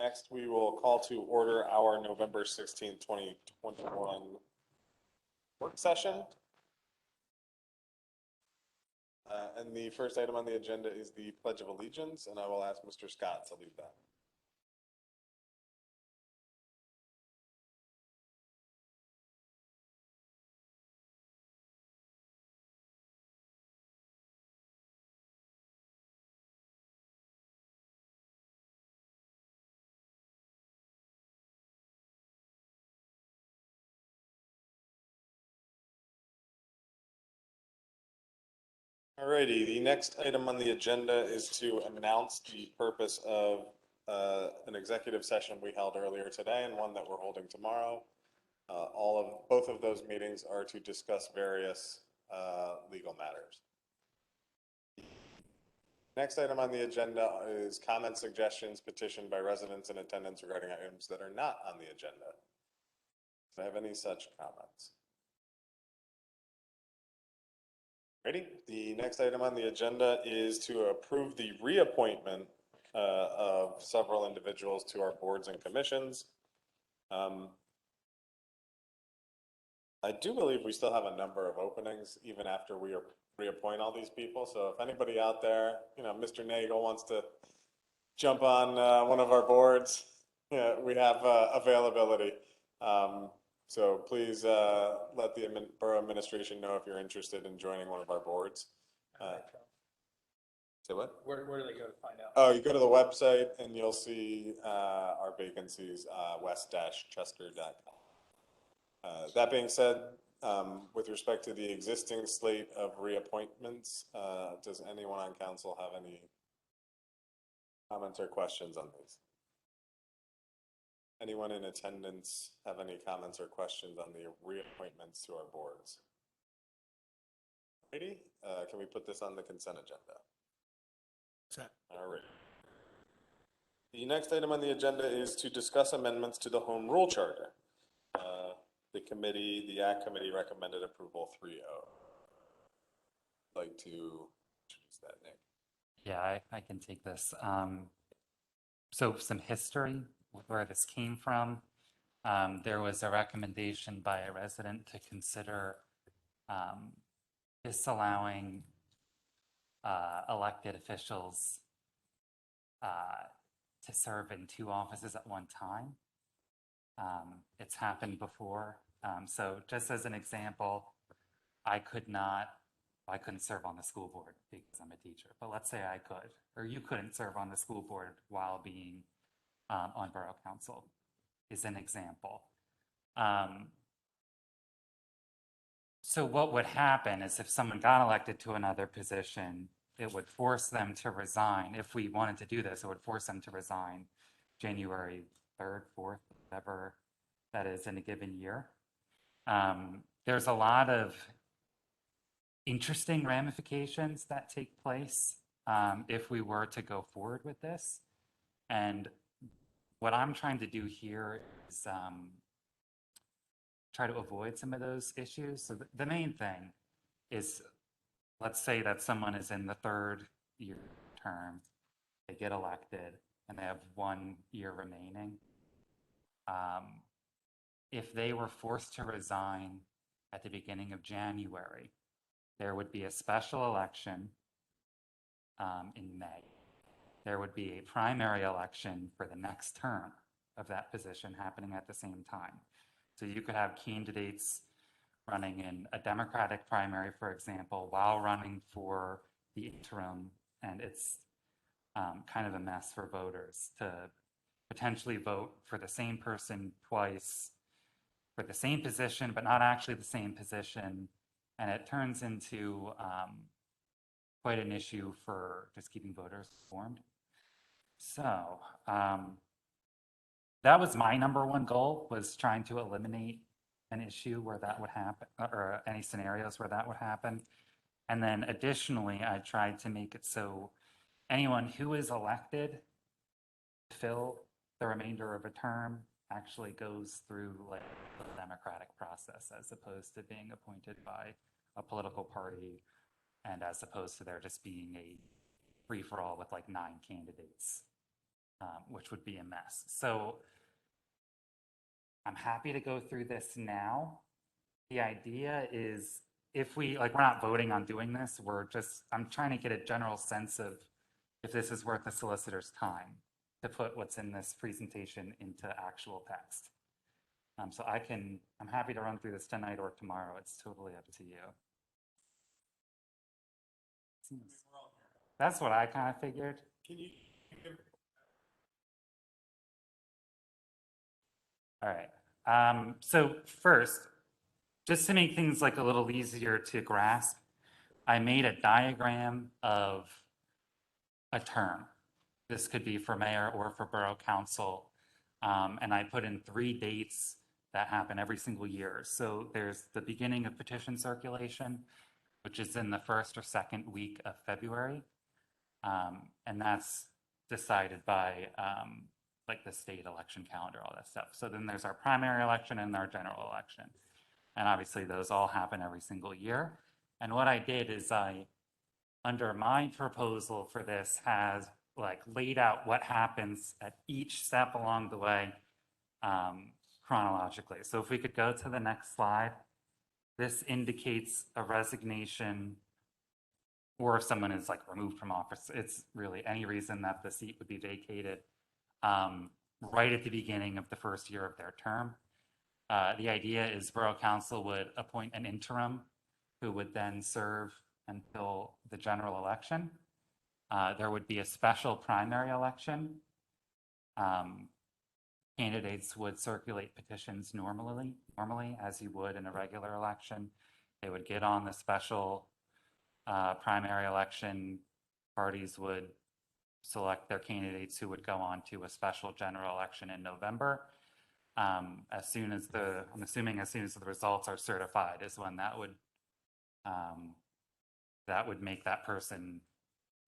Next, we will call to order our November 16th, 2021 work session. And the first item on the agenda is the Pledge of Allegiance, and I will ask Mr. Scott to lead that. Alrighty, the next item on the agenda is to announce the purpose of an executive session we held earlier today and one that we're holding tomorrow. Both of those meetings are to discuss various legal matters. Next item on the agenda is comment, suggestions, petitioned by residents in attendance regarding items that are not on the agenda. Do I have any such comments? Ready? The next item on the agenda is to approve the reappointment of several individuals to our boards and commissions. I do believe we still have a number of openings even after we reappoint all these people. So if anybody out there, Mr. Nagel wants to jump on one of our boards, we have availability. So please let the borough administration know if you're interested in joining one of our boards. Say what? Where do they go to find out? Oh, you go to the website and you'll see our vacancies, west-chester.com. That being said, with respect to the existing slate of reappointments, does anyone on council have any comments or questions on these? Anyone in attendance have any comments or questions on the reappointments to our boards? Alrighty, can we put this on the consent agenda? Set. All right. The next item on the agenda is to discuss amendments to the home rule charter. The ACT committee recommended approval 3-0. I'd like to introduce that, Nick. Yeah, I can take this. So some history, where this came from. There was a recommendation by a resident to consider disallowing elected officials to serve in 2 offices at one time. It's happened before. So just as an example, I couldn't serve on the school board because I'm a teacher, but let's say I could, or you couldn't serve on the school board while being on borough council is an example. So what would happen is if someone got elected to another position, it would force them to resign. If we wanted to do this, it would force them to resign January 3rd, 4th, whatever that is in a given year. There's a lot of interesting ramifications that take place if we were to go forward with this. And what I'm trying to do here is try to avoid some of those issues. So the main thing is, let's say that someone is in the 3rd year term, they get elected, and they have 1 year remaining. If they were forced to resign at the beginning of January, there would be a special election in May. There would be a primary election for the next term of that position happening at the same time. So you could have candidates running in a Democratic primary, for example, while running for the interim, and it's kind of a mess for voters to potentially vote for the same person twice for the same position, but not actually the same position. And it turns into quite an issue for just keeping voters informed. So that was my #1 goal, was trying to eliminate an issue where that would happen, or any scenarios where that would happen. And then additionally, I tried to make it so anyone who is elected to fill the remainder of a term actually goes through like the democratic process, as opposed to being appointed by a political party, and as opposed to there just being a free-for-all with like 9 candidates, which would be a mess. So I'm happy to go through this now. The idea is if we, like, we're not voting on doing this, I'm trying to get a general sense of if this is worth the solicitor's time to put what's in this presentation into actual text. So I'm happy to run through this tonight or tomorrow. It's totally up to you. That's what I kind of figured. Can you? All right. So first, just to make things like a little easier to grasp, I made a diagram of a term. This could be for mayor or for borough council. And I put in 3 dates that happen every single year. So there's the beginning of petition circulation, which is in the first or second week of February. And that's decided by like the state election calendar, all that stuff. So then there's our primary election and our general election. And obviously those all happen every single year. And what I did is under my proposal for this has like laid out what happens at each step along the way chronologically. So if we could go to the next slide, this indicates a resignation or if someone is like removed from office. It's really any reason that the seat would be vacated right at the beginning of the first year of their term. The idea is Borough Council would appoint an interim who would then serve until the general election. There would be a special primary election. Candidates would circulate petitions normally as you would in a regular election. They would get on the special primary election. Parties would select their candidates who would go on to a special general election in November. I'm assuming as soon as the results are certified is when that would make that person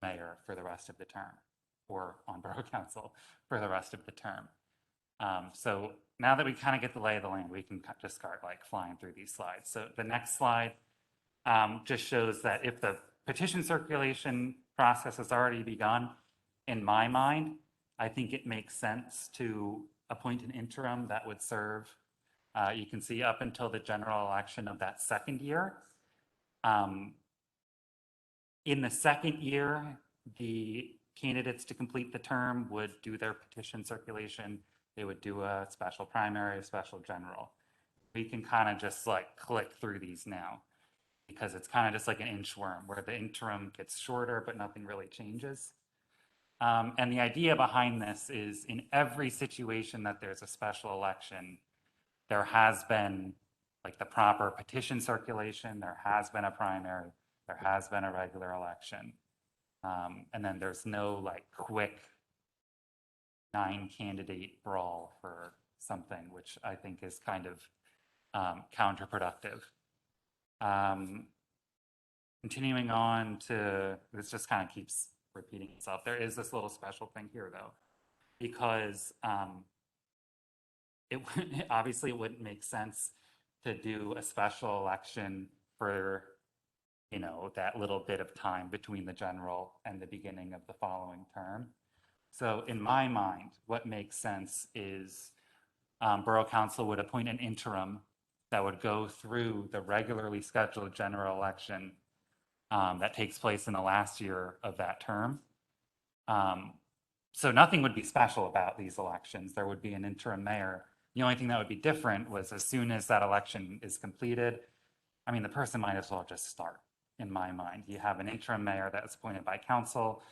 mayor for the rest of the term or on borough council for the rest of the term. So now that we kind of get the lay of the land, we can just start like flying through these slides. So the next slide just shows that if the petition circulation process has already begun, in my mind, I think it makes sense to appoint an interim that would serve, you can see up until the general election of that second year. In the second year, the candidates to complete the term would do their petition circulation. They would do a special primary, a special general. We can kind of just like click through these now because it's kind of just like an inchworm where the interim gets shorter, but nothing really changes. And the idea behind this is in every situation that there's a special election, there has been like the proper petition circulation, there has been a primary, there has been a regular election. And then there's no like quick 9-candidate brawl for something, which I think is kind of counterproductive. Continuing on to, this just kind of keeps repeating itself. There is this little special thing here though, because obviously it wouldn't make sense to do a special election for, you know, that little bit of time between the general and the beginning of the following term. So in my mind, what makes sense is Borough Council would appoint an interim that would go through the regularly scheduled general election that takes place in the last year of that term. So nothing would be special about these elections. There would be an interim mayor. The only thing that would be different was as soon as that election is completed, I mean, the person might as well just start, in my mind. You have an interim mayor that was appointed by council.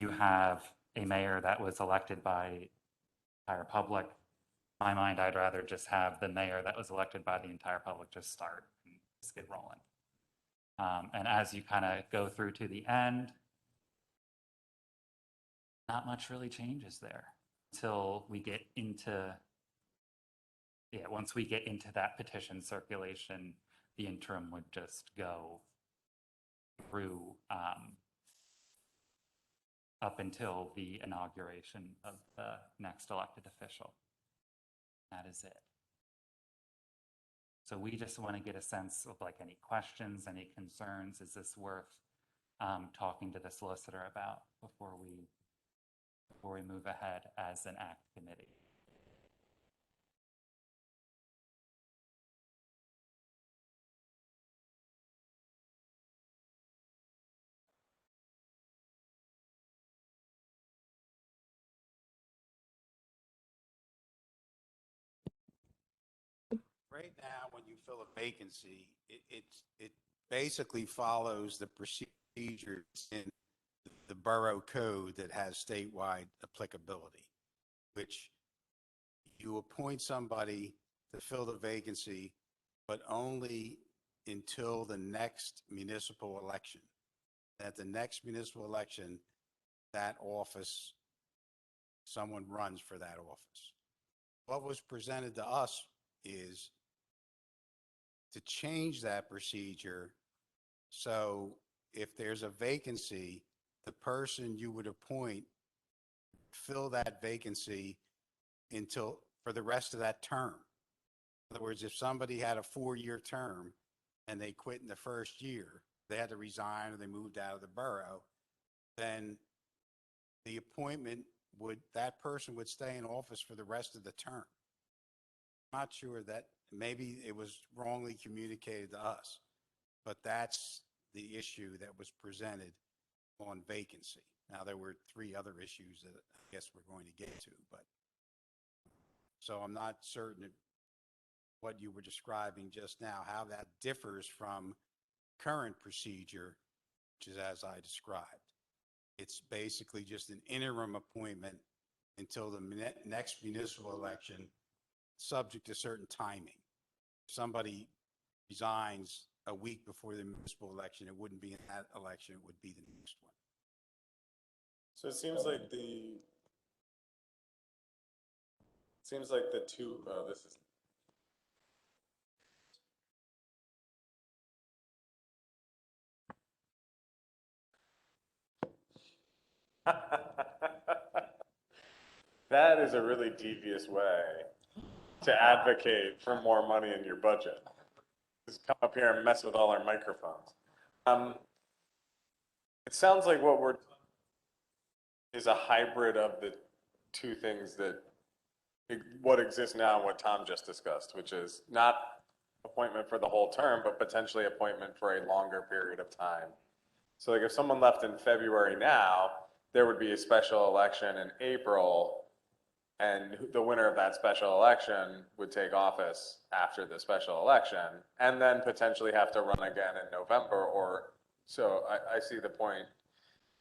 You have a mayor that was elected by the entire public. In my mind, I'd rather just have the mayor that was elected by the entire public just start and just get rolling. And as you kind of go through to the end, not much really changes there until we get into, once we get into that petition circulation, the interim would just go through up until the inauguration of the next elected official. That is it. So we just want to get a sense of like any questions, any concerns. Is this worth talking to the solicitor about before we before we move ahead as an act committee. Right now, when you fill a vacancy, it basically follows the procedures in the borough code that has statewide applicability, which you appoint somebody to fill the vacancy, but only until the next municipal election. At the next municipal election, that office, someone runs for that office. What was presented to us is to change that procedure. So if there's a vacancy, the person you would appoint fill that vacancy until for the rest of that term. In other words, if somebody had a 4-year term and they quit in the first year, they had to resign or they moved out of the borough, then the appointment that person would stay in office for the rest of the term. I'm not sure that maybe it was wrongly communicated to us, but that's the issue that was presented on vacancy. Now, there were 3 other issues that I guess we're going to get to, but so I'm not certain what you were describing just now, how that differs from current procedure, which is as I described. It's basically just an interim appointment until the next municipal election, subject to certain timing. If somebody resigns a week before the municipal election, it wouldn't be in that election, it would be the next one. So it seems like the two, this is. That is a really devious way to advocate for more money in your budget. Just come up here and mess with all our microphones. It sounds like is a hybrid of the two things what exists now and what Tom just discussed, which is not appointment for the whole term, but potentially appointment for a longer period of time. So like if someone left in February now, there would be a special election in April, and the winner of that special election would take office after the special election, and then potentially have to run again in November. So I see the point.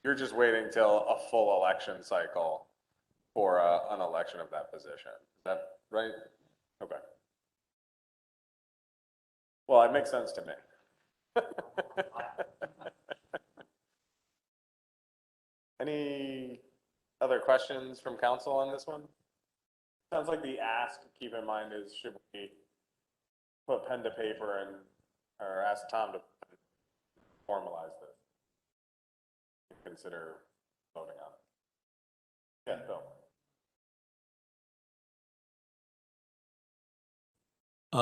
You're just waiting till a full election cycle for an election of that position. Is that right? Okay. Well, it makes sense to me. Any other questions from council on this one? Sounds like the ask to keep in mind is, should we put pen to paper or ask Tom to formalize this? Consider voting on it. Yeah, Bill.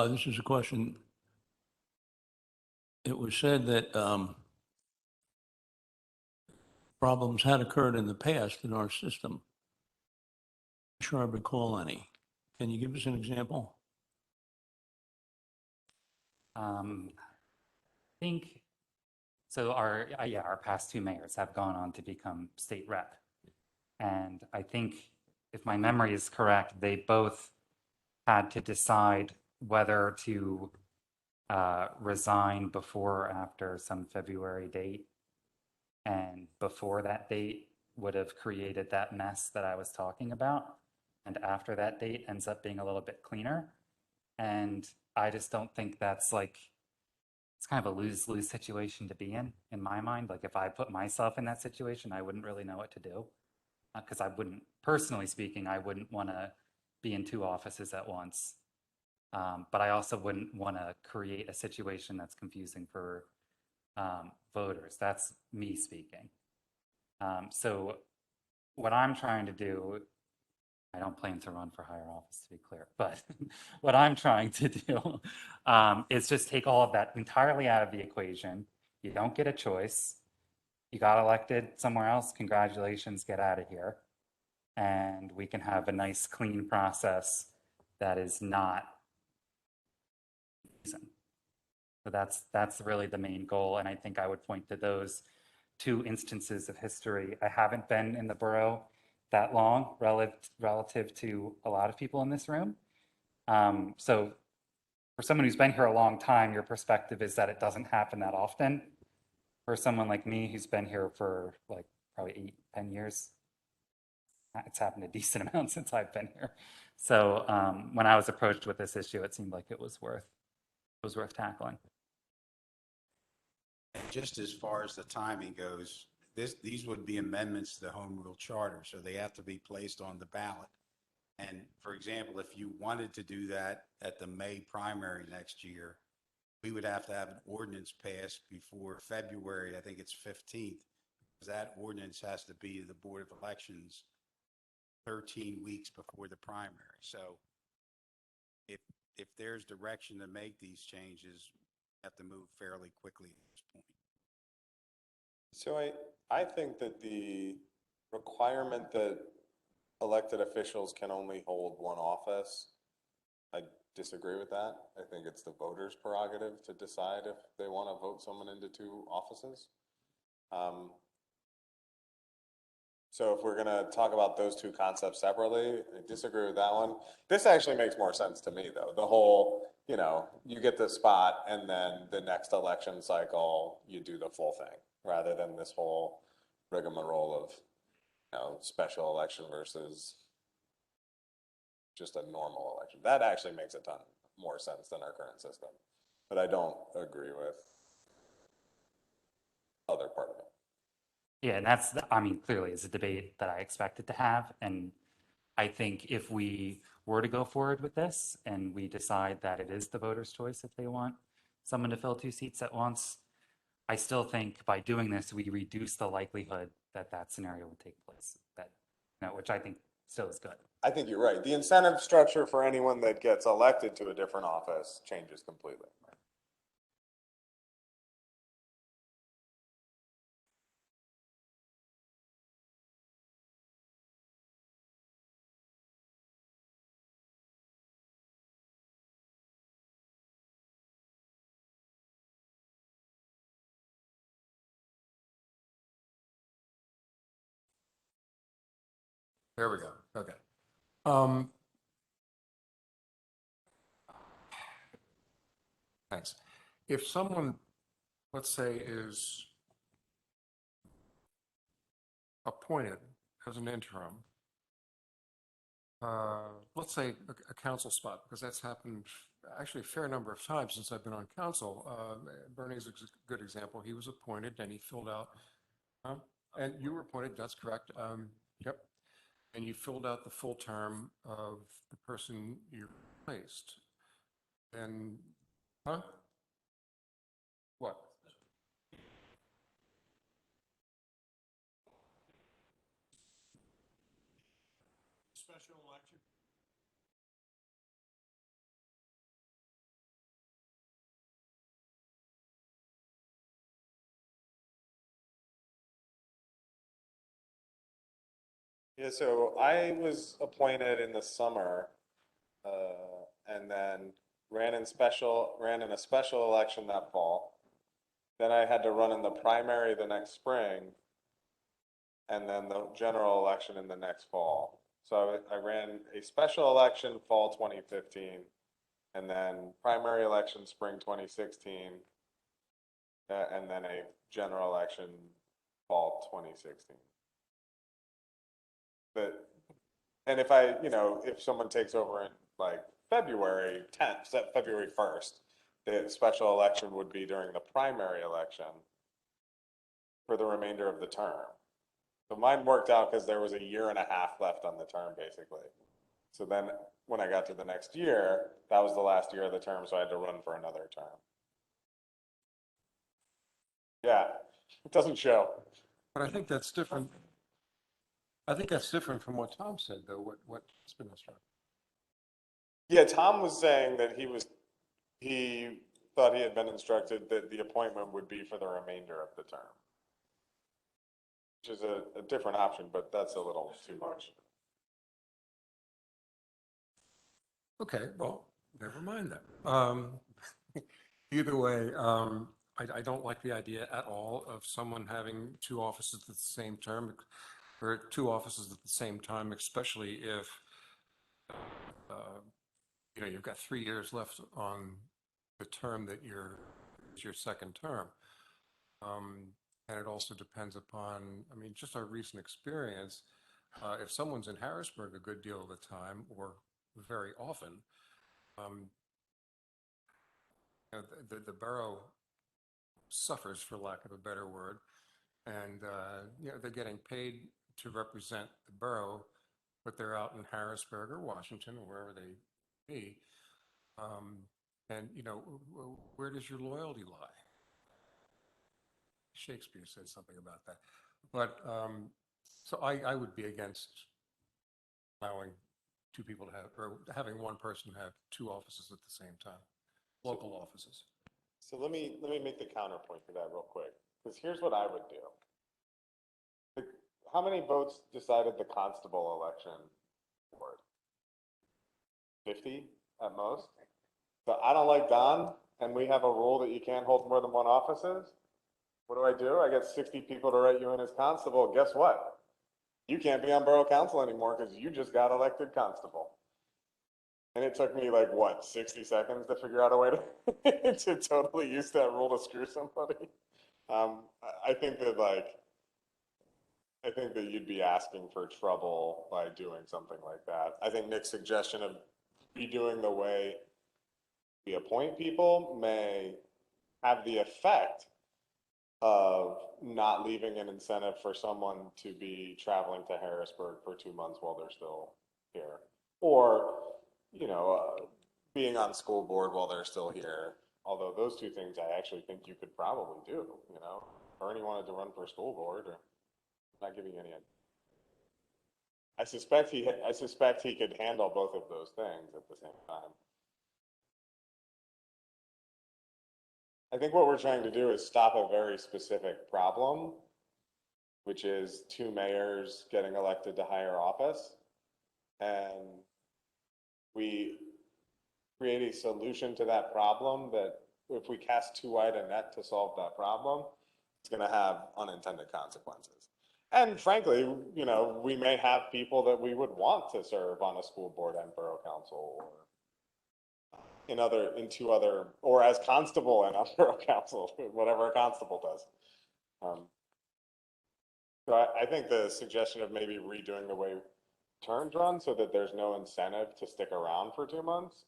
This is a question. It was said that problems had occurred in the past in our system. I'm not sure I recall any. Can you give us an example? I think so. Our past 2 mayors have gone on to become state rep, and I think if my memory is correct, they both had to decide whether to resign before or after some February date, and before that date would have created that mess that I was talking about, and after that date ends up being a little bit cleaner. And I just don't think that's it's kind of a lose-lose situation to be in my mind. Like if I put myself in that situation, I wouldn't really know what to do, because I wouldn't, personally speaking, I wouldn't want to be in 2 offices at once. But I also wouldn't want to create a situation that's confusing for voters. That's me speaking. So what I'm trying to do, I don't plan to run for higher office, to be clear, but what I'm trying to do is just take all of that entirely out of the equation. You don't get a choice. You got elected somewhere else. Congratulations, get out of here. and we can have a nice, clean process that is not. So that's really the main goal, and I think I would point to those two instances of history. I haven't been in the borough that long relative to a lot of people in this room. So for someone who's been here a long time, your perspective is that it doesn't happen that often. For someone like me who's been here for like probably 8-10 years, it's happened a decent amount since I've been here. So when I was approached with this issue, it seemed like it was worth tackling. And just as far as the timing goes, these would be amendments to the home rule charter, so they have to be placed on the ballot. And for example, if you wanted to do that at the May primary next year, we would have to have an ordinance passed before February, I think it's 15th, because that ordinance has to be to the Board of Elections 13 weeks before the primary. So if there's direction to make these changes, we have to move fairly quickly at this point. So I think that the requirement that elected officials can only hold one office, I disagree with that. I think it's the voters' prerogative to decide if they want to vote someone into 2 offices. So if we're going to talk about those 2 concepts separately, I disagree with that one. This actually makes more sense to me, though. The whole, you get the spot and then the next election cycle, you do the full thing, rather than this whole rigmarole of, special election versus just a normal election. That actually makes a ton more sense than our current system. But I don't agree with the other part of it. Yeah, and clearly it's a debate that I expected to have. And I think if we were to go forward with this and we decide that it is the voters' choice if they want someone to fill 2 seats at once, I still think by doing this, we reduce the likelihood that that scenario would take place, which I think still is good. I think you're right. The incentive structure for anyone that gets elected to a different office changes completely. There we go. Okay. Um, Thanks. If someone, let's say, is appointed as an interim, let's say a council spot, because that's happened actually a fair number of times since I've been on council. Bernie's a good example. He was appointed and he filled out, and you were appointed, that's correct. Yep. And you filled out the full term of the person you replaced. And, what? Special election? Yeah, so I was appointed in the summer, and then ran in a special election that fall. Then I had to run in the primary the next spring, and then the general election in the next fall. So I ran a special election fall 2015, and then primary election spring 2016, and then a general election fall 2016. But, and if someone takes over in like February 10th, February 1st, the special election would be during the primary election for the remainder of the term. So mine worked out because there was a year and a half left on the term, basically. So then when I got to the next year, that was the last year of the term, so I had to run for another term. Yeah, it doesn't show. But I think that's different. I think that's different from what Tom said, though, what's been instructed. Yeah, Tom was saying that he thought he had been instructed that the appointment would be for the remainder of the term. Which is a different option, but that's a little too much. Okay, well, never mind that. Either way, I don't like the idea at all of someone having two offices at the same term, or two offices at the same time, especially if, uh, you've got 3 years left on the term that is your second term. And it also depends upon, I mean, just our recent experience. If someone's in Harrisburg a good deal of the time, or very often, um, the borough suffers, for lack of a better word, and they're getting paid to represent the borough, but they're out in Harrisburg or Washington or wherever they be. Um, and where does your loyalty lie? Shakespeare said something about that. But so I would be against allowing two people to have, or having one person have two offices at the same time, local offices. So let me make the counterpoint to that real quick, because here's what I would do. How many votes decided the constable election board? 50 at most? So I don't like Don, and we have a rule that you can't hold more than one offices. What do? I get 60 people to write you in as constable. Guess what? You can't be on borough council anymore because you just got elected constable. And it took me like, what, 60 seconds to figure out a way to, to totally use that rule to screw somebody. I think that you'd be asking for trouble by doing something like that. I think Nick's suggestion of redoing the way we appoint people may have the effect of not leaving an incentive for someone to be traveling to Harrisburg for 2 months while they're still here. Or, being on school board while they're still here. Although those two things I actually think you could probably do, Bernie wanted to run for school board, or not giving you any. I suspect he could handle both of those things at the same time. I think what we're trying to do is stop a very specific problem, which is two mayors getting elected to higher office. And we create a solution to that problem that if we cast too wide a net to solve that problem, it's going to have unintended consequences. And frankly, we may have people that we would want to serve on a school board and borough council, or or as constable in a borough council, whatever a constable does. So I think the suggestion of maybe redoing the way terms run so that there's no incentive to stick around for 2 months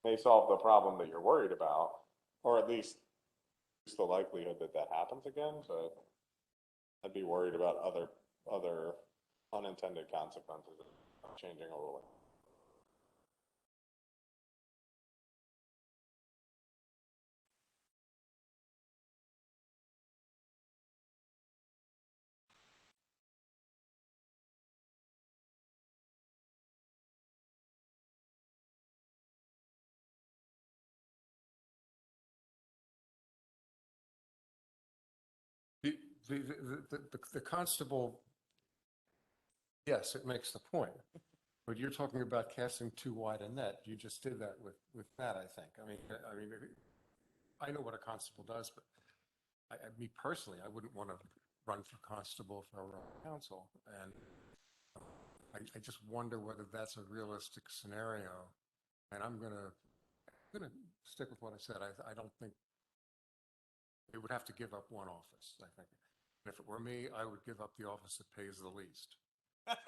may solve the problem that you're worried about, or at least the likelihood that that happens again. But I'd be worried about other unintended consequences of changing a ruling. The constable, yes, it makes the point. But you're talking about casting too wide a net. You just did that with that, I think. I know what a constable does, but me personally, I wouldn't want to run for constable for council. And I just wonder whether that's a realistic scenario. And I'm gonna stick with what I said. I don't think they would have to give up one office, I think. And if it were me, I would give up the office that pays the least. And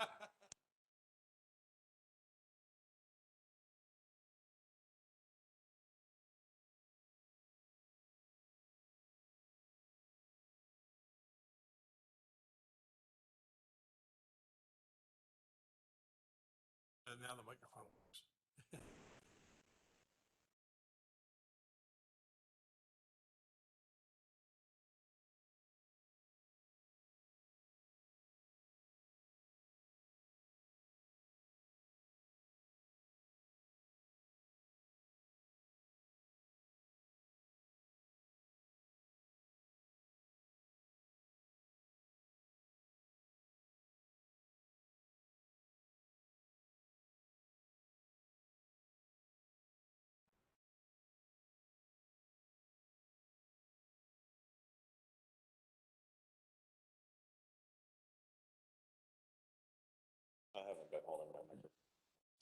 now the microphone works.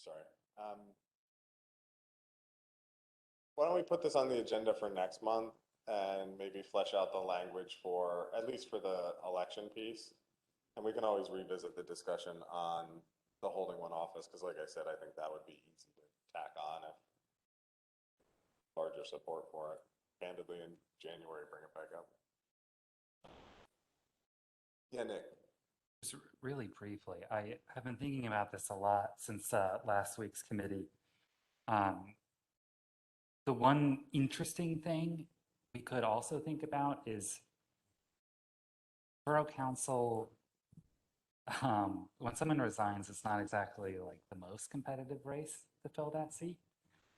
sorry. Why don't we put this on the agenda for next month and maybe flesh out the language for, at least for the election piece? And we can always revisit the discussion on the holding one office, because like I said, I think that would be easy to tack on if larger support for it. Candidly, in January, bring it back up. Yeah, Nick. Just really briefly, I have been thinking about this a lot since last week's committee. The one interesting thing we could also think about is Borough Council, when someone resigns, it's not exactly like the most competitive race to fill that seat.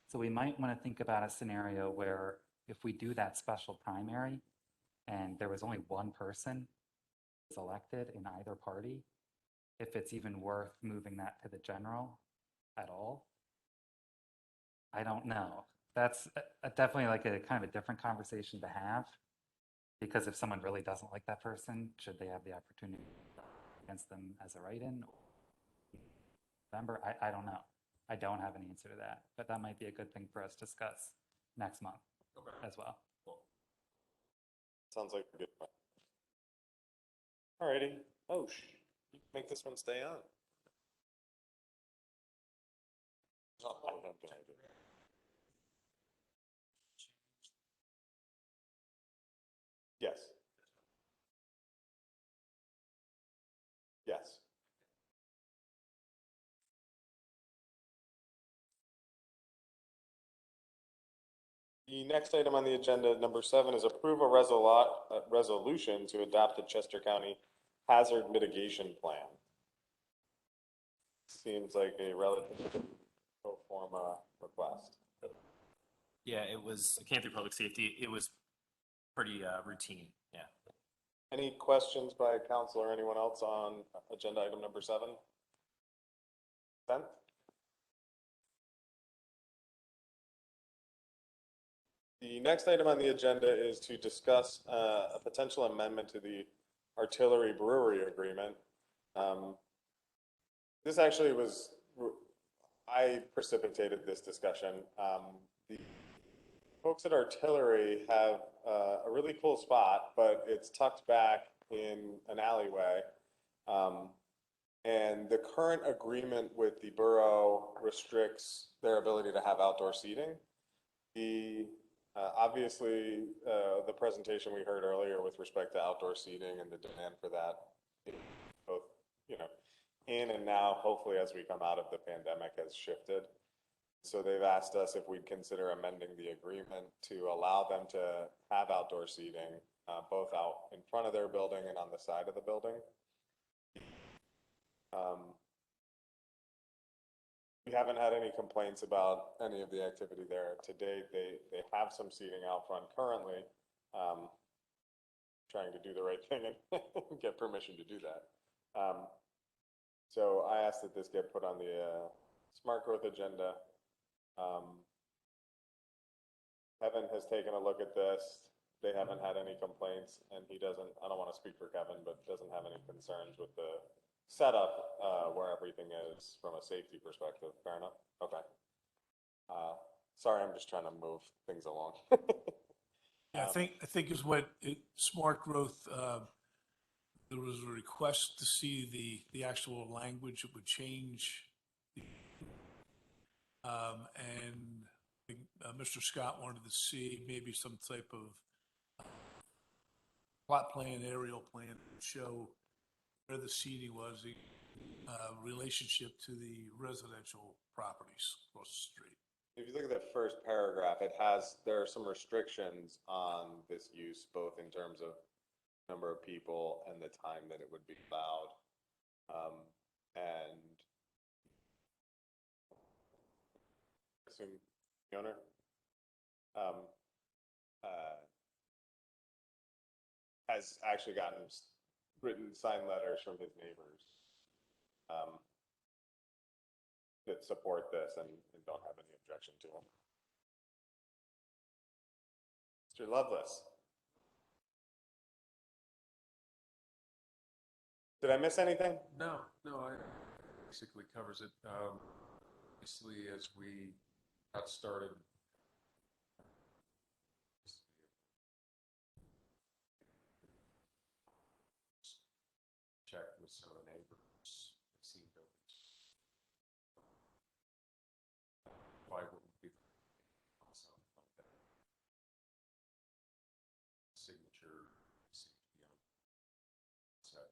So we might want to think about a scenario where if we do that special primary and there was only one person who was elected in either party, if it's even worth moving that to the general at all. I don't know. That's definitely like a kind of a different conversation to have, because if someone really doesn't like that person, should they have the opportunity against them as a write-in? November, I don't know. I don't have an answer to that, but that might be a good thing for us to discuss next month as well. Sounds like a good plan. Alrighty. Oh, you can make this one stay on. Oh, I don't know. Yes. Yes. The next item on the agenda, number 7, is approve a resolution to adopt the Chester County Hazard Mitigation Plan. Seems like a relatively pro forma request. Yeah, it came through public safety. It was pretty routine, yeah. Any questions by council or anyone else on agenda item number 7? 10? The next item on the agenda is to discuss a potential amendment to the artillery brewery agreement. This actually was, I precipitated this discussion. The folks at Artillery have a really cool spot, but it's tucked back in an alleyway. And the current agreement with the borough restricts their ability to have outdoor seating. Obviously, the presentation we heard earlier with respect to outdoor seating and the demand for that, both, in and now, hopefully as we come out of the pandemic, has shifted. So they've asked us if we'd consider amending the agreement to allow them to have outdoor seating, both out in front of their building and on the side of the building. We haven't had any complaints about any of the activity there to date. They have some seating out front currently, trying to do the right thing and get permission to do that. So I asked that this get put on the smart growth agenda. Kevin has taken a look at this. They haven't had any complaints, and he doesn't, I don't want to speak for Kevin, but doesn't have any concerns with the setup where everything is from a safety perspective. Fair enough? Okay. Sorry, I'm just trying to move things along. Yeah, I think is what smart growth, there was a request to see the actual language that would change. And I think, Mr. Scott wanted to see maybe some type of plot plan, aerial plan to show where the seating was in relationship to the residential properties across the street. If you look at the first paragraph, there are some restrictions on this use, both in terms of number of people and the time that it would be allowed. And I assume the owner has actually gotten written signed letters from his neighbors that support this and don't have any objection to them. Mr. Lovelace. Did I miss anything? No, I basically covers it. Obviously, as we got started, checked with some of the neighbors, it seemed to why wouldn't be something like that. Signature seemed to be on set,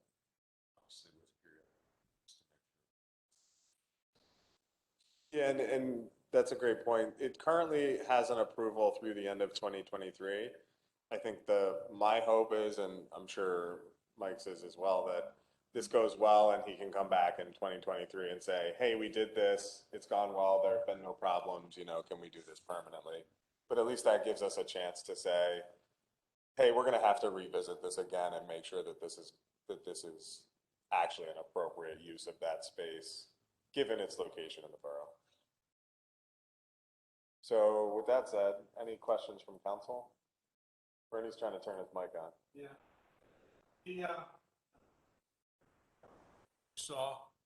obviously with period, just to make sure. Yeah, and that's a great point. It currently has an approval through the end of 2023. I think my hope is, and I'm sure Mike's is as well, that this goes well and he can come back in 2023 and say, hey, we did this, it's gone well, there have been no problems, can we do this permanently? But at least that gives us a chance to say, hey, we're gonna have to revisit this again and make sure that this is actually an appropriate use of that space, given its location in the borough. So with that said, any questions from council? Bernie's trying to turn his mic on. Yeah.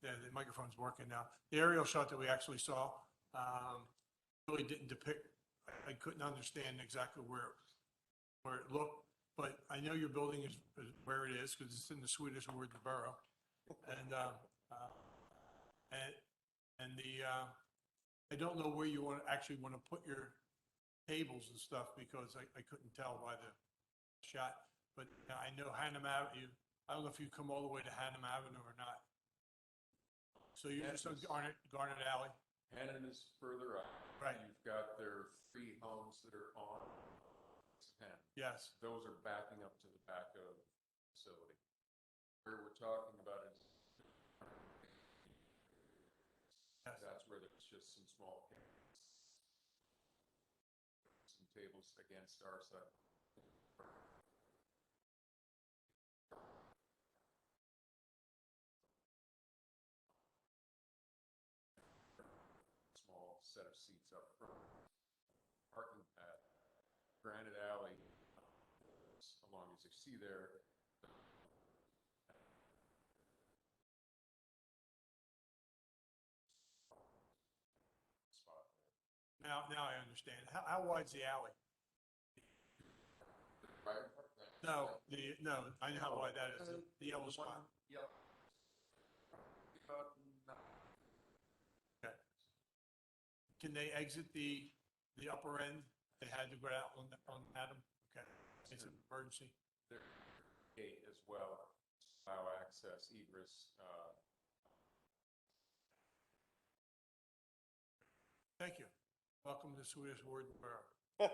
The microphone's working now. The aerial shot that we actually saw really didn't depict, I couldn't understand exactly where it looked, but I know your building is where it is because it's in the Swedish word, the borough. And I don't know where you actually want to put your tables and stuff because I couldn't tell by the shot. But I know Hannam Avenue, I don't know if you come all the way to Hannam Avenue or not. So you're just on Garnet Alley? Hannon is further up. Right. You've got their 3 homes that are on 10. Yes. Those are backing up to the back of the facility. Where we're talking about is Yes. that's where there's just some small some tables against our side. Small set of seats up front. Parking pad, Granite Alley, along as you see there. Spot there. Now I understand. How wide's the alley? Right? No, I know how wide that is, the yellow spot. Yep. Okay. Can they exit the upper end? They had to go out on Adam? Okay, it's an emergency. Their gate as well, allow access, egress, Thank you. Welcome to Swedish Word Borough.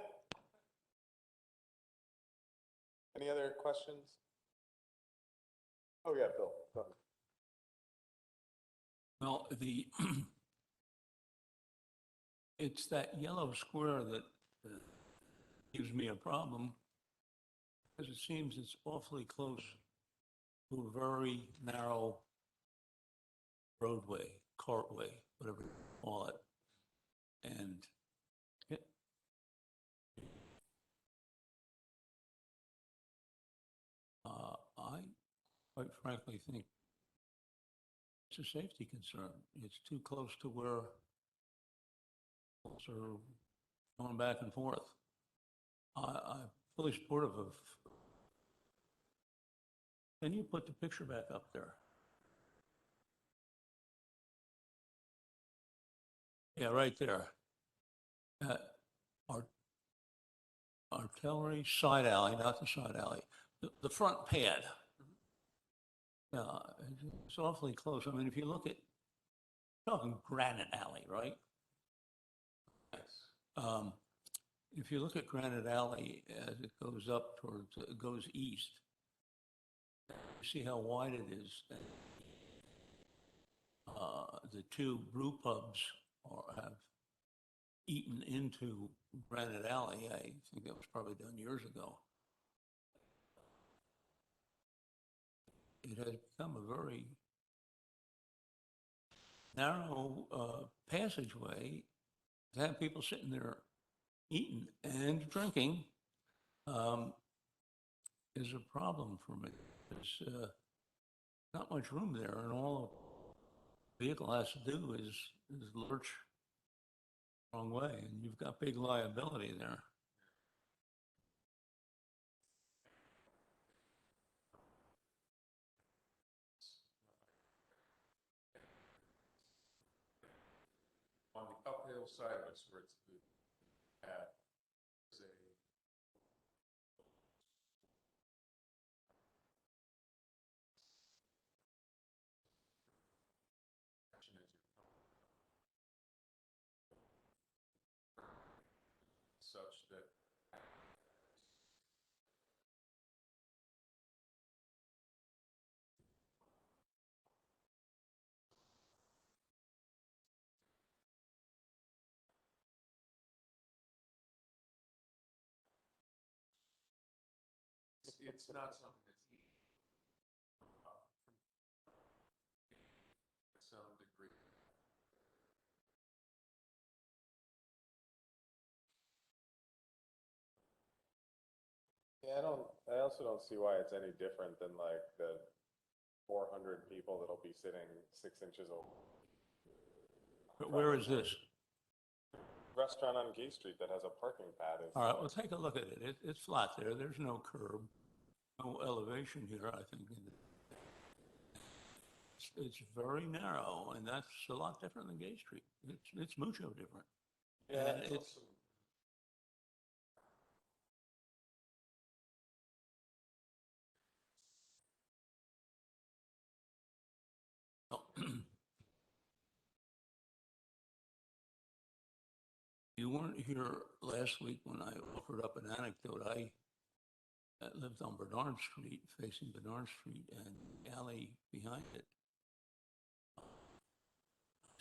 Any other questions? Oh, yeah, Bill. Go ahead. Well, it's that yellow square that gives me a problem, because it seems it's awfully close to a very narrow roadway, cartway, whatever you call it. And I quite frankly think it's a safety concern. It's too close to where folks are going back and forth. I'm fully supportive of. Can you put the picture back up there? Yeah, right there. Artillery side alley, not the side alley, the front pad. It's awfully close. I mean, if you look at, talking Granite Alley, right? yes. If you look at Granite Alley as it goes up towards, it goes east, you see how wide it is. The 2 brew pubs have eaten into Granite Alley. I think that was probably done years ago. It has become a very narrow passageway to have people sitting there eating and drinking is a problem for me. There's not much room there, and all a vehicle has to do is lurch wrong way, and you've got big liability there. On the uphill side of us, where it's the path, is a action as you come, such that it's not something that's easy. To some degree. Yeah, I also don't see why it's any different than like the 400 people that'll be sitting 6 inches over. But where is this? Restaurant on Gay Street that has a parking pad. All right, well, take a look at it. It's flat there. There's no curb, no elevation here, I think. It's very narrow, and that's a lot different than Gay Street. It's mucho different. Yeah, And it's, you weren't here last week when I offered up an anecdote. I lived on Bernard Street, facing Bernard Street, and the alley behind it. I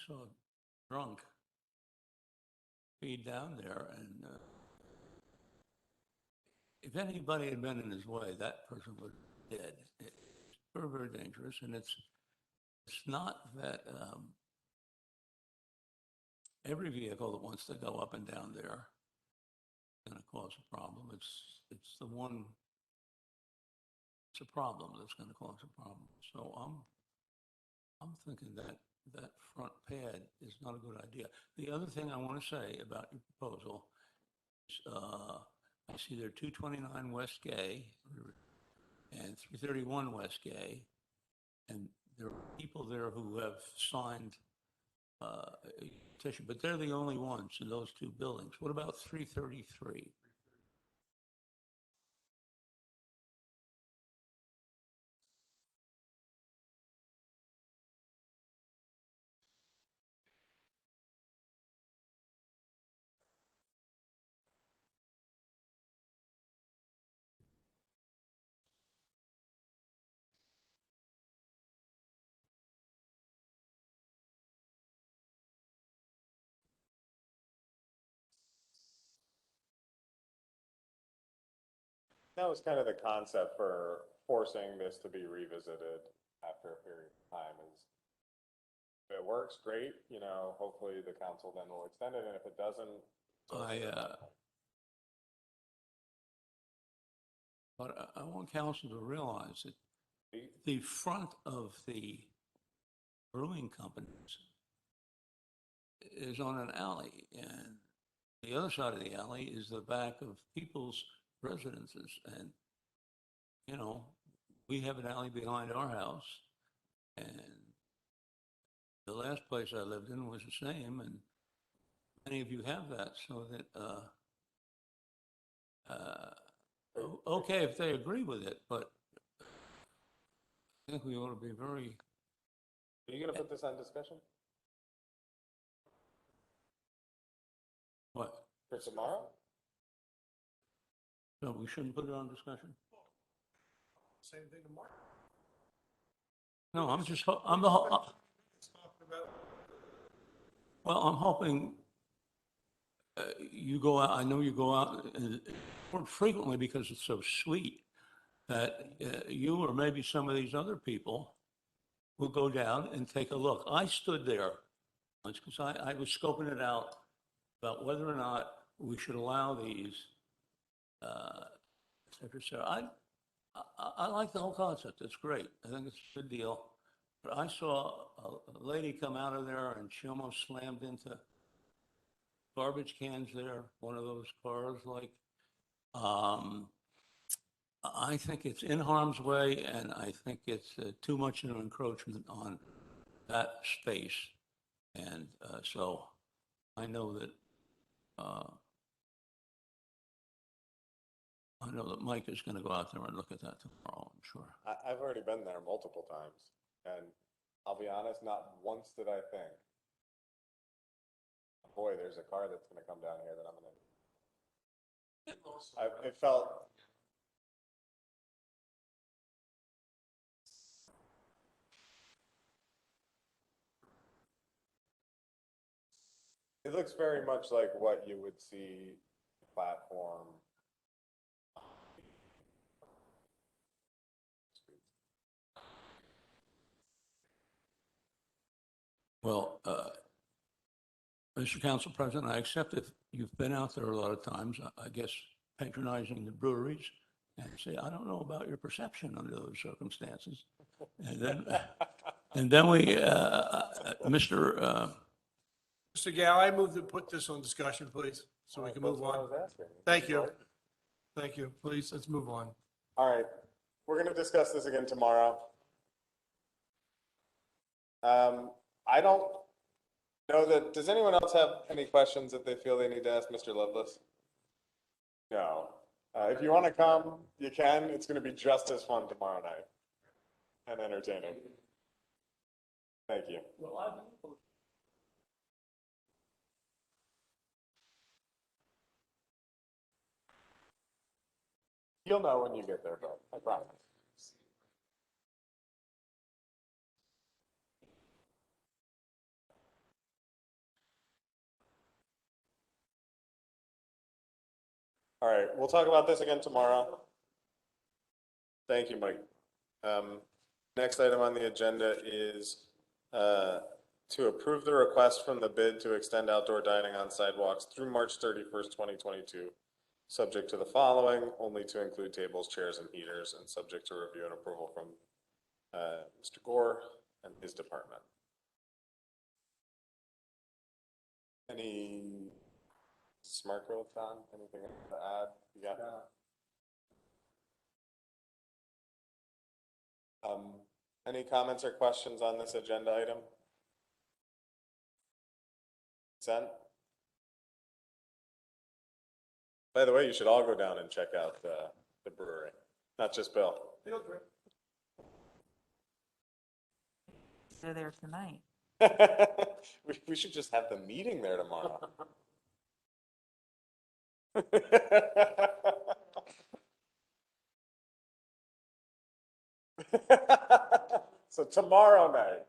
saw a drunk feed down there, and if anybody had been in his way, that person was dead. It's very, very dangerous, and it's not that every vehicle that wants to go up and down there is going to cause a problem. It's the one. It's a problem that's going to cause a problem. So I'm thinking that that front pad is not a good idea. The other thing I want to say about your proposal is I see there 229 West Gay and 331 West Gay, and there are people there who have signed a petition, but they're the only ones in those two buildings. What about 333? that was kind of the concept for forcing this to be revisited after a period of time is if it works, great, hopefully the council then will extend it, and if it doesn't. But I want council to realize that the front of the brewing companies is on an alley, and the other side of the alley is the back of people's residences. And, we have an alley behind our house, and the last place I lived in was the same, and many of you have that, so that, okay, if they agree with it, but I think we ought to be very. Are you going to put this on discussion What? for tomorrow? No, we shouldn't put it on discussion. Same thing tomorrow. No, I'm just, well, I'm hoping you go out, I know you go out more frequently because it's so sweet, that you or maybe some of these other people will go down and take a look. I stood there once because I was scoping it out about whether or not we should allow these. I like the whole concept. It's great. I think it's a good deal. But I saw a lady come out of there and she almost slammed into garbage cans there, one of those cars like. Um, I think it's in harm's way, and I think it's too much of an encroachment on that space. And so I know that Mike is going to go out there and look at that tomorrow, I'm sure. I've already been there multiple times, and I'll be honest, not once did I think, boy, there's a car that's gonna come down here that I'm gonna. It felt. It looks very much like what you would see platform. Well, Mr. Council President, I accept if you've been out there a lot of times, I guess patronizing the breweries, and say, I don't know about your perception under those circumstances. And then we, Mr. Mr. Gal, I move to put this on discussion, please, so we can move That's what I on. was asking. Thank you. Thank you. Please, let's move on. All right, we're gonna discuss this again tomorrow. I don't know that, does anyone else have any questions that they feel they need to ask Mr. Lovelace? No. If you want to come, you can. It's going to be just as fun tomorrow night and entertaining. Thank you. You'll know when you get there, bro. I promise. All right, we'll talk about this again tomorrow. Thank you, Mike. Next item on the agenda is to approve the request from the bid to extend outdoor dining on sidewalks through March 31st, 2022, subject to the following, only to include tables, chairs, and heaters, and subject to review and approval from Mr. Gore and his department. Any smart growth, Don? Anything to add? You got any comments or questions on this agenda item? Sent? By the way, you should all go down and check out the brewery, not just Bill. They're there tonight. We should just have the meeting there tomorrow. So tomorrow night.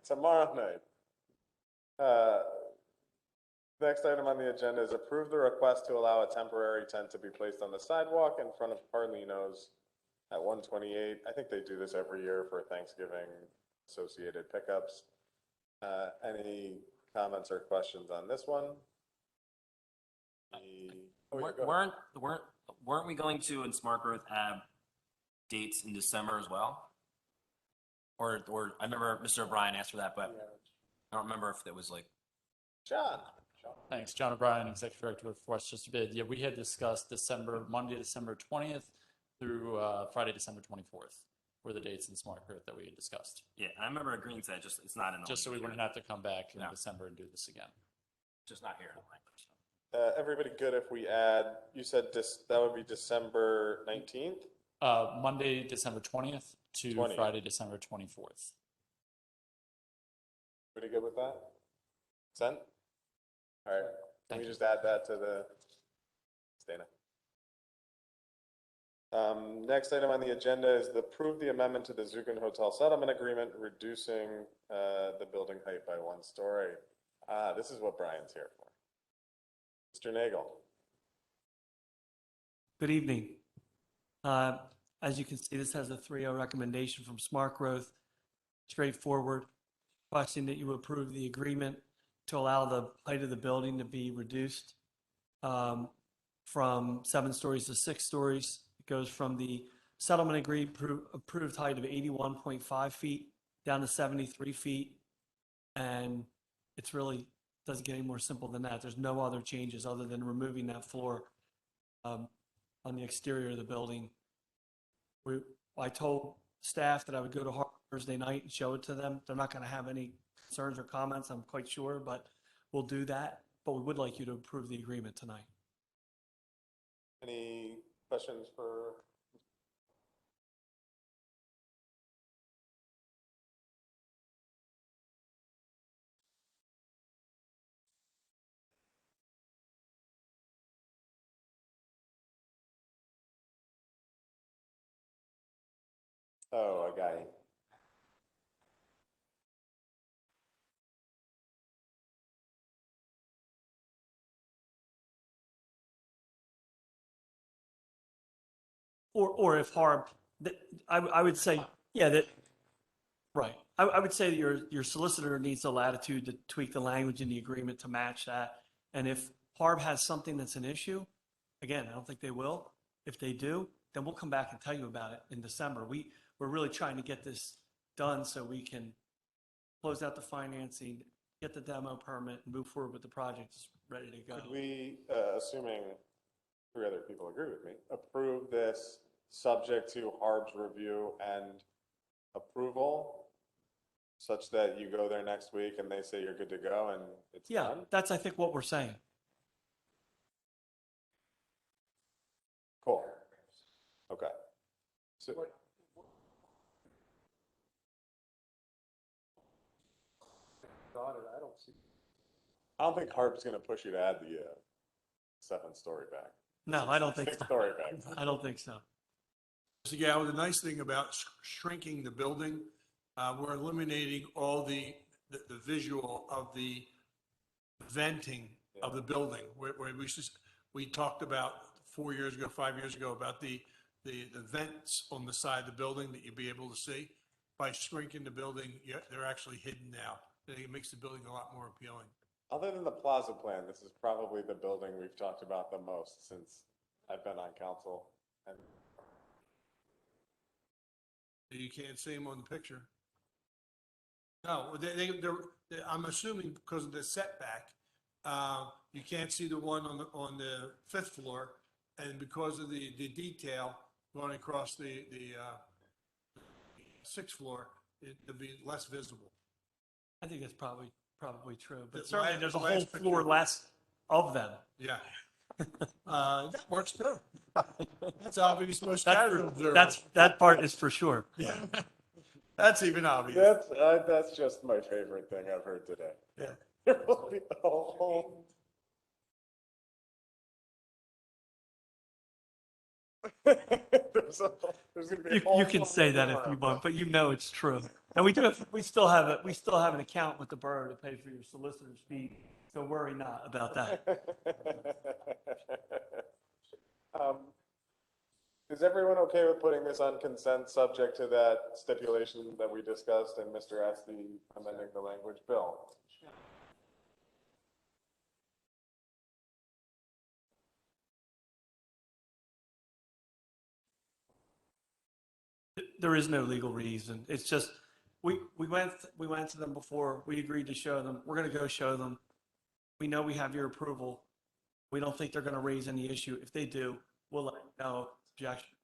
Next item on the agenda is approve the request to allow a temporary tent to be placed on the sidewalk in front of Carlino's at 128. I think they do this every year for Thanksgiving associated pickups. Any comments or questions on this one? Weren't we going to in Smart Growth have dates in December as well? Or I remember Mr. O'Brien asked for that, but I don't remember if it was like. John. Thanks, John O'Brien, Executive Director of Worcester Bid. Yeah, we had discussed Monday, December 20th through Friday, December 24th were the dates in Smart Growth that we had discussed. Yeah, I remember agreeing to that, just it's not in the. Just so we wouldn't have to come back in No. December and do this again. Just not here in the language. Everybody good if we add, you said that would be December 19th? Monday, December 20th to 20th. Friday, December 24th. Pretty good with that? Sent? All right, can Thank we you. just add that to the, Dana? Next item on the agenda is to approve the amendment to the Zukin Hotel Settlement Agreement, reducing the building height by 1 story. This is what Brian's here for. Mr. Nagel. Good evening. As you can see, this has a 3-0 recommendation from Smart Growth. Straightforward, requesting that you approve the agreement to allow the height of the building to be reduced from 7 stories to 6 stories. It goes from the settlement approved height of 81.5 feet down to 73 feet. And it's really Doesn't get any more simple than that. There's no other changes other than removing that floor on the exterior of the building. I told staff that I would go to Harvard Thursday night and show it to them. They're not going to have any concerns or comments, I'm quite sure, but we'll do that. But we would like you to approve the agreement tonight. Any questions for? Oh, I got you. Or if Harb, I would say, yeah, that, right. I would say that your solicitor needs the latitude to tweak the language in the agreement to match that. And if Harb has something that's an issue, again, I don't think they will. If they do, then we'll come back and tell you about it in December. We're really trying to get this done so we can close out the financing, get the demo permit, and move forward with the project. It's ready to go. Could we, assuming 3 other people agree with me, approve this subject to Harb's review and approval, such that you go there next week and they say you're good to go and it's Yeah, done? that's, I think, what we're saying. Cool. Okay. So, I don't think Harb's going to push you to add the 7-story back. No, I don't think so. 6-story back. I don't think so. So, yeah, well, the nice thing about shrinking the building, we're eliminating all the visual of the venting of the building, where we talked about 4 years ago, 5 years ago, about the vents on the side of the building that you'd be able to see. By shrinking the building, they're actually hidden now. I think it makes the building a lot more appealing. Other than the plaza plan, this is probably the building we've talked about the most since I've been on council. And You can't see them on the picture. No, I'm assuming because of the setback, you can't see the one on the 5th floor, and because of the detail going across the 6th floor, it'll be less visible. I think that's probably true, but The certainly last- there's a the whole last floor picture- less of them. Yeah. That works too. That's obvious, most That's, casual for, observer. that part is for sure. Yeah. That's even obvious. that's just my favorite thing I've heard today. Yeah. There will be a whole. There's gonna be a whole You can say that if floor you of want, but you know it's true. And we still have an account with the borough to pay for your solicitor's fee, so worry not about that. Is everyone okay with putting this on consent, subject to that stipulation that we discussed and Mr. Esty amending the language? Bill? There is no legal reason. It's just, we went to them before, we agreed to show them. We're going to go show them. We know we have your approval. We don't think they're going to raise any issue. If they do, we'll let you know. Objection.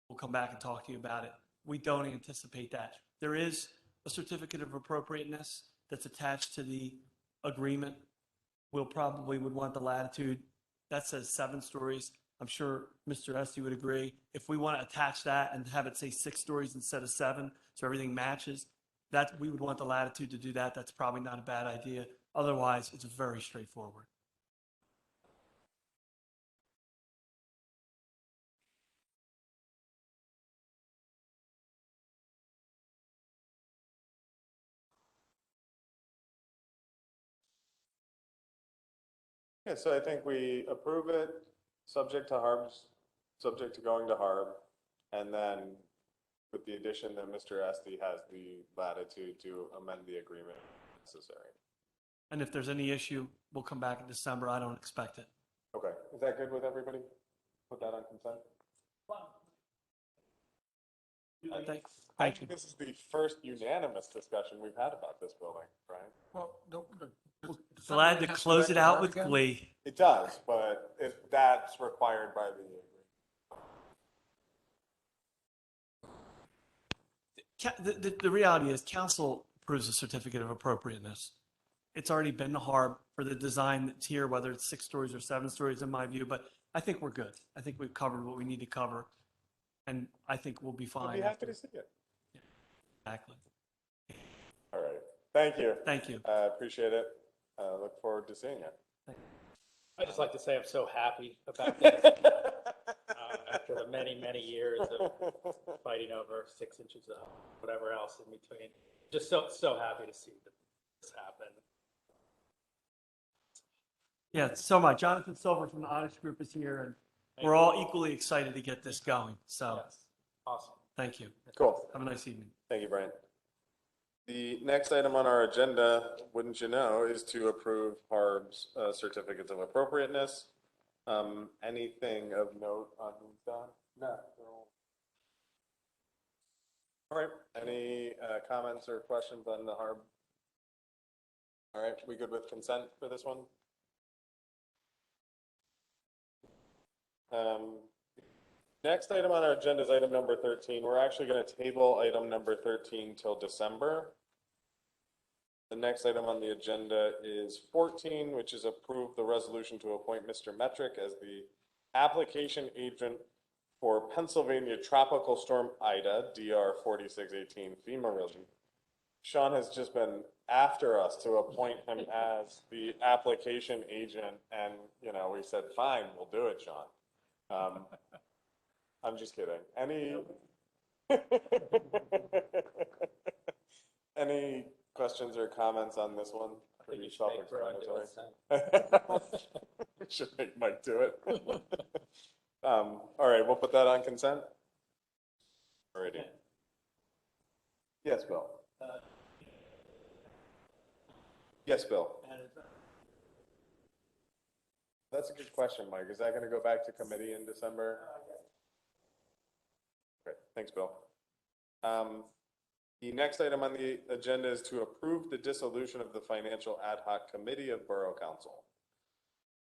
We'll come back and talk to you about it. We don't anticipate that. There is a certificate of appropriateness that's attached to the agreement. We'll probably would want the latitude. That says 7 stories. I'm sure Mr. Esty would agree. If we want to attach that and have it say 6 stories instead of 7, so everything matches, that we would want the latitude to do that. That's probably not a bad idea. Otherwise, it's very straightforward. Yeah, so I think we approve it, subject to going to Harb, and then with the addition that Mr. Esty has the latitude to amend the agreement if necessary. And if there's any issue, we'll come back in December. I don't expect it. Okay, is that good with everybody? Put that on consent? I Thank think this is the first unanimous discussion we've had about this building, right? Well, Glad to close it out with glee. It does, but if that's required by the The reality is council approves a certificate of appropriateness. It's already been to HARB for the design that's here, whether it's 6 stories or 7 stories in my view, but I think we're good. I think we've covered what we need to cover. And I think we'll be I'll fine. be happy to see it. Exactly. All right. Thank you. Thank you. Appreciate it. Look forward to seeing it. I just like to say I'm so happy about this after the many, many years of fighting over 6 inches of whatever else in between. Just so happy to see this happen. Yeah, so much. Jonathan Silver from the Honest Group is here, and we're all equally excited to get this going. So Yes. Awesome. thank you. Cool. Have a nice evening. Thank you, Brian. The next item on our agenda, wouldn't you know, is to approve HARB's certificates of appropriateness. Anything of note on these, Don? No. All right. Any comments or questions on the HARB? All right. We good with consent for this one? Next item on our agenda is item number 13. We're actually going to table item number 13 till December. The next item on the agenda is 14, which is approve the resolution to appoint Mr. Metric as the application agent for Pennsylvania Tropical Storm Ida, DR 4618 FEMA relief. Sean has just been after us to appoint him as the application agent, and, you know, we said, fine, we'll do it, Sean. I'm just kidding. Any questions or comments on this one? I think you should make Brian do it, Self-explanatory. We should make Mike do it. All right, we'll put that on consent. Alrighty. Yes, Bill. Yes, Bill. That's a good question, Mike. Is that going to go back to committee in December? Okay, thanks, Bill. The next item on the agenda is to approve the dissolution of the Financial Ad Hoc Committee of Borough Council.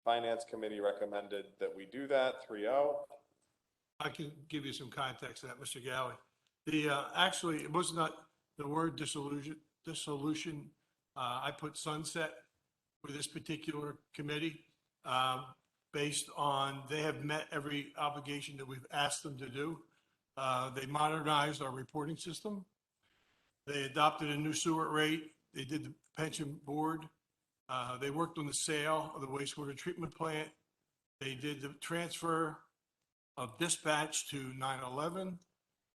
Finance Committee recommended that we do that, 3-0. I can give you some context to that, Mr. Gowie. Actually, it was not the word dissolution. I put sunset for this particular committee, based on they have met every obligation that we've asked them to do. They modernized our reporting system. They adopted a new sewer rate. They did the pension board. They worked on the sale of the wastewater treatment plant. They did the transfer of dispatch to 911.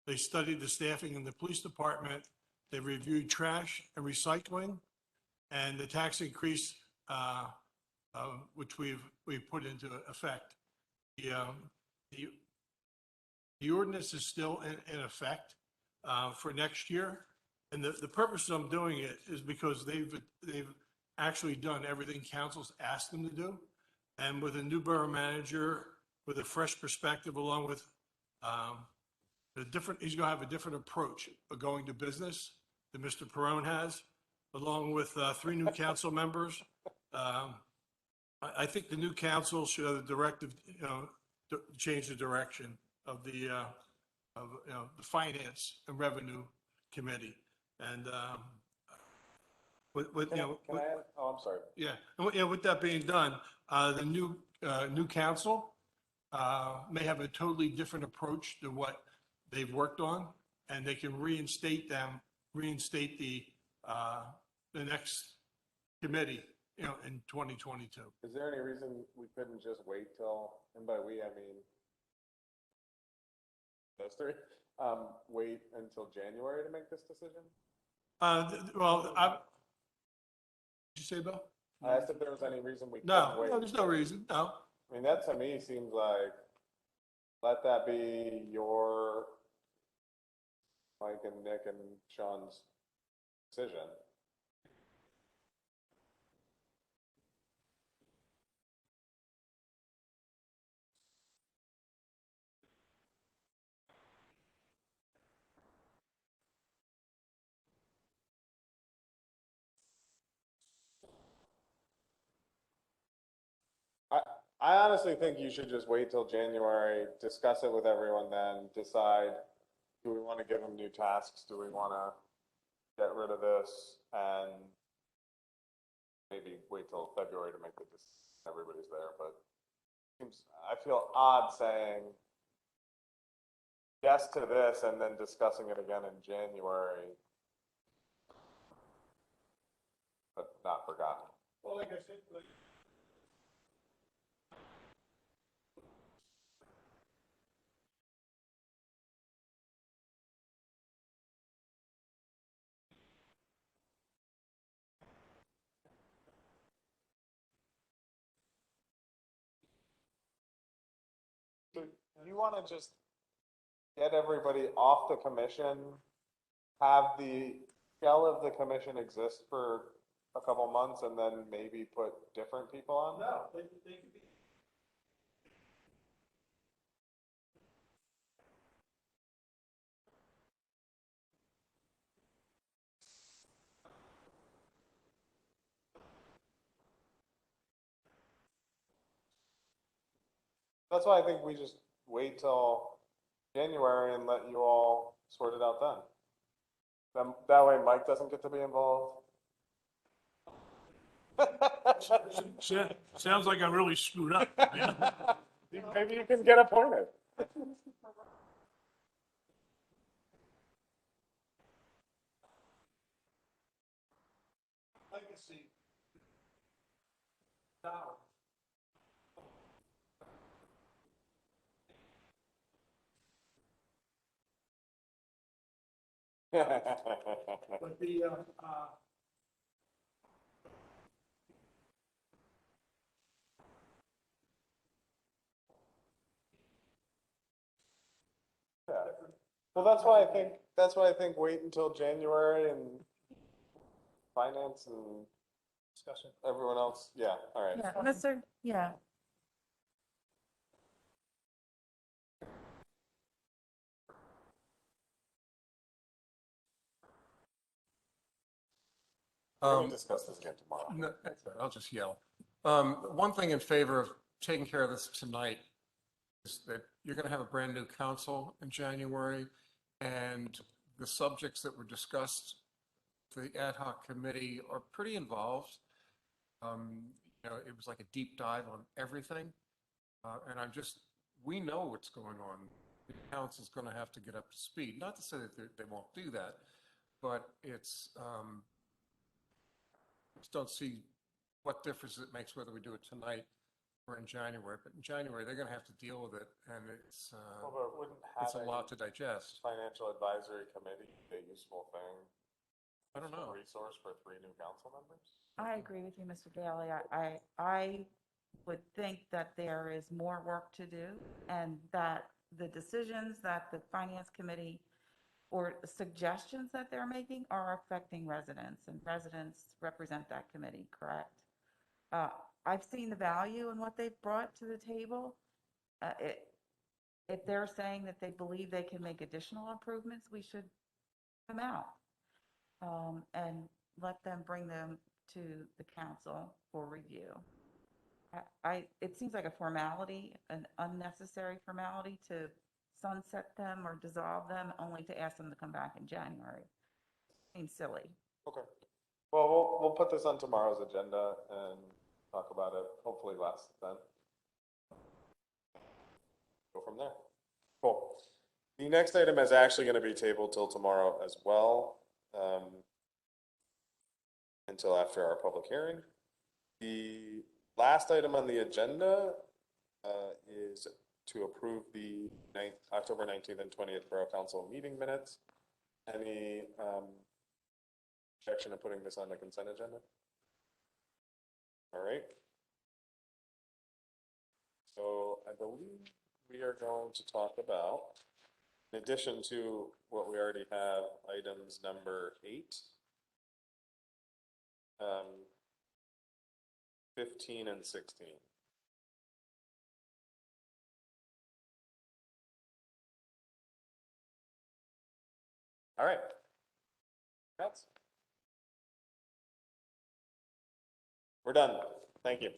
They studied the staffing in the police department. They reviewed trash and recycling and the tax increase, which we've put into effect. The ordinance is still in effect for next year. And the purpose of doing it is because they've actually done everything council's asked them to do. And with a new borough manager, with a fresh perspective, along with he's going to have a different approach of going to business than Mr. Perone has, along with 3 new council members. I think the new council should have the directive, change the direction of the finance and revenue committee. And Can I add? Oh, I'm sorry. yeah. With that being done, the new council may have a totally different approach to what they've worked on, and they can reinstate the next committee, in 2022. Is there any reason we couldn't just wait till, and by we, I mean those 3, wait until January to make this decision? What'd you say, Bill? I asked if there was any reason we couldn't No, wait. there's no reason. No. I mean, that to me seems like, let that be your, Mike and Nick and Sean's decision. I honestly think you should just wait till January, discuss it with everyone then, decide, do we want to give them new tasks? Do we want to get rid of this? And maybe wait till February to make the decision. Everybody's there, but I feel odd saying yes to this and then discussing it again in January, but not forgotten. Well, like I said, So you want to just get everybody off the commission, have the shell of the commission exist for a couple months, and then maybe put different people on? no, they could be. That's why I think we just wait till January and let you all sort it out then. Then that way Mike doesn't get to be involved. Sounds like I really screwed up. Maybe you can get appointed. Legacy. But the, Yeah. Well, that's why I think wait until January and finance and discussion. everyone else. Yeah, all right. Yeah, Mr. Yeah, We can discuss this again tomorrow. No, I'll just yell. One thing in favor of taking care of this tonight is that you're going to have a brand new council in January, and the subjects that were discussed, the ad hoc committee are pretty involved. It was like a deep dive on everything. And we know what's going on. The council's going to have to get up to speed. Not to say that they won't do that, but it's, just don't see what difference it makes whether we do it tonight or in January. But in January, they're going to have to deal with it, and it's But wouldn't it's a having lot to digest. financial advisory committee be a useful thing? I don't know. Resource for 3 new council members? I agree with you, Mr. Daly. I would think that there is more work to do and that the decisions that the finance committee or suggestions that they're making are affecting residents, and residents represent that committee, correct? I've seen the value in what they've brought to the table. If they're saying that they believe they can make additional improvements, we should come out and let them bring them to the council for review. It seems like a formality, an unnecessary formality to sunset them or dissolve them, only to ask them to come back in January. Seems silly. Okay. Well, we'll put this on tomorrow's agenda and talk about it, hopefully less then. Go from there. Cool. The next item is actually going to be tabled till tomorrow as well, until after our public hearing. The last item on the agenda is to approve the October 19th and 20th Borough Council meeting minutes. Any objection to putting this on the consent agenda? All right. So I believe we are going to talk about, in addition to what we already have, items number 8, 15 and 16. All right. We're done. Thank you.